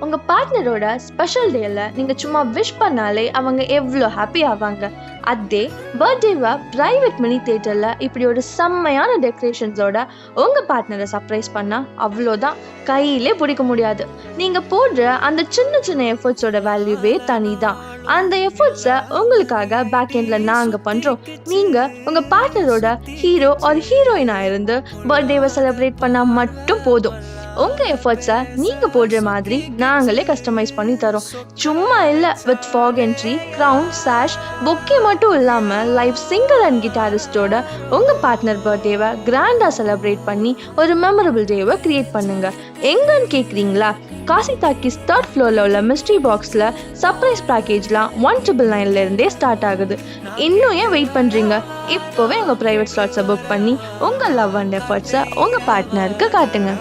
உங்கள் பார்ட்னரோட ஸ்பெஷல் டேயில் நீங்கள் சும்மா விஷ் பண்ணாலே அவங்க எவ்வளோ ஹாப்பி ஆவாங்க. அதே பர்த்டேவை ப்ரைவேட் மினி தியேட்டரில் இப்படி ஒரு செம்மையான டெக்கரேஷன்ஸோட உங்கள் பார்ட்னரை சர்ப்ரைஸ் பண்ணால் அவ்வளோதான், கையிலே பிடிக்க முடியாது. நீங்கள் போடுற அந்த சின்ன சின்ன எஃபர்ட்ஸோட வேல்யூவே தனி தான். அந்த எஃபர்ட்ஸை உங்களுக்காக பேக் எண்டில் நாங்கள் பண்ணுறோம். நீங்கள் உங்கள் பார்ட்னரோட ஹீரோ ஒரு ஹீரோயினாக இருந்து பர்த்டேவை செலிப்ரேட் பண்ணால் மட்டும் போதும். உங்கள் எஃபர்ட்ஸை நீங்கள் போடுற மாதிரி நாங்களே கஸ்டமைஸ் பண்ணி தரோம். சும்மா இல்லை, with fog entry, crown, sash, bouquet மட்டும் இல்லாமல் லைவ் சிங்கர் அண்ட் கிட்டாரிஸ்டோட உங்கள் பார்ட்னர் பர்த்டேவை கிராண்டாக செலிப்ரேட் பண்ணி ஒரு மெமரபிள் டேவை க்ரியேட் பண்ணுங்கள். எங்கன்னு கேட்குறீங்களா? காசி டாக்கீஸ் 3rd ஃப்ளோரில் உள்ள மிஸ்ட்ரி பாக்ஸில் சர்ப்ரைஸ் பேக்கேஜ்லாம் 199 ஸ்டார்ட் ஆகுது. இன்னும் ஏன் வெயிட் பண்ணுறீங்க? இப்போவே உங்கள் ப்ரைவேட் ஸ்லாட்ஸை புக் பண்ணி உங்கள் லவ் அண்ட் எஃபர்ட்ஸை உங்கள் பார்ட்னருக்கு காட்டுங்க.